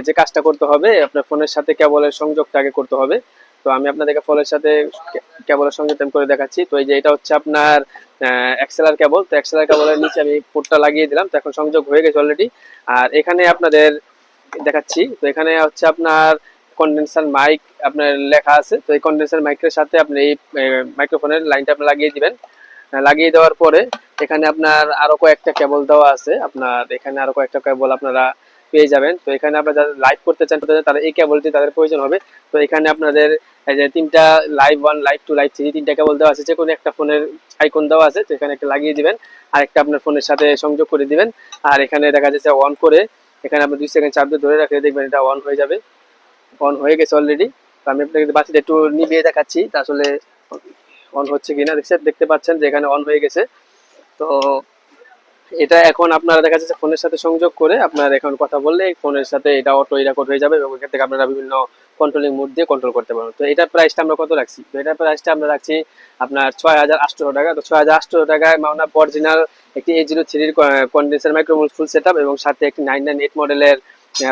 যে কাজটা করতে হবে আপনার ফোনের সাথে কেবলের সংযোগটা আগে করতে হবে। তো আমি আপনাদেরকে ফোনের সাথে কেবলের সংযোগটা করে দেখাচ্ছি। তো এই যে এটা হচ্ছে আপনার এক্সএলআর কেবল। তো এক্সএলআর কেবলের নিচে আমি পোর্টটা লাগিয়ে দিলাম, তো এখন সংযোগ হয়ে গেছে অলরেডি। আর এখানে আপনাদের দেখাচ্ছি, তো এখানে হচ্ছে আপনার কন্ডেন্সার মাইক আপনার লেখা আছে। তো এই কন্ডেন্সার মাইকের সাথে আপনি এই মাইক্রোফোনের লাইনটা আপনি লাগিয়ে দিবেন। লাগিয়ে দেওয়ার পরে এখানে আপনার আরো কয়েকটা কেবল দেওয়া আছে, আপনার এখানে আরো কয়েকটা কেবল আপনারা পেয়ে যাবেন। তো এখানে আপনারা যারা লাইভ করতে চান তারা এই কেবলটি তাদের প্রয়োজন হবে। তো এখানে আপনাদের এই যে তিনটা লাইভ 1, লাইভ 2, লাইভ 3 তিনটা কেবল দেওয়া আছে, যে কোনো একটা ফোনের আইকন দেওয়া আছে, তো এখানে একটা লাগিয়ে দিবেন আর একটা আপনার ফোনের সাথে সংযোগ করে দিবেন। আর এখানে দেখা যাচ্ছে অন করে এখানে আপনি 2 সেকেন্ড চাপ দিয়ে ধরে রাখলে দেখবেন এটা অন হয়ে যাবে। অন হয়ে গেছে অলরেডি। তো আমি আপনাকে বাতিটা একটু নিভিয়ে দেখাচ্ছি তা আসলে অন হচ্ছে কিনা। দেখতে পাচ্ছেন যে এখানে অন হয়ে গেছে। তো এটা এখন আপনারা দেখা যাচ্ছে ফোনের সাথে সংযোগ করে আপনার এখন কথা বললে ফোনের সাথে এটা অটো রেকর্ড হয়ে যাবে এবং এখান থেকে আপনারা বিভিন্ন কন্ট্রোলিং মোড দিয়ে কন্ট্রোল করতে পারবেন। তো এটার প্রাইসটা আমরা কত রাখছি? তো এটার প্রাইসটা আমরা রাখছি আপনার 6,800 টাকা। তো 6,800 টাকায় আপনার অরিজিনাল একটি A03 condenser micro full setup এবং সাথে একটি 998 মডেলের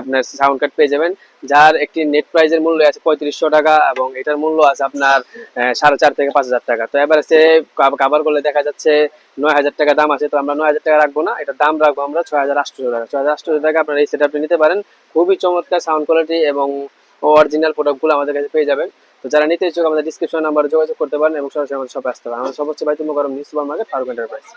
আপনার সাউন্ড কার্ড পেয়ে যাবেন, যার একটি নেট প্রাইজের মূল্য আছে 3500 টাকা এবং এটার মূল্য আছে আপনার 4,500 থেকে 5,000 টাকা। তো এবার সে কাভার করলে দেখা যাচ্ছে 9,000 টাকা দাম আছে। তো আমরা 9,000 টাকা রাখবো না, এটা দাম রাখবো আমরা 6,800 টাকা। 6,800 টাকা আপনারা এই সেটআপটি নিতে পারেন। খুবই চমৎকার সাউন্ড কোয়ালিটি এবং অরিজিনাল প্রোডাক্টগুলো আমাদের কাছে পেয়ে যাবেন। তো যারা নিতে ইচ্ছুক আমাদের ডিসক্রিপশন নাম্বারে যোগাযোগ করতে পারেন এবং সরাসরি আমাদের শপে আসতে পারেন। আমাদের সব হচ্ছে Baitul Mukarram new super market, Faruk enterprise.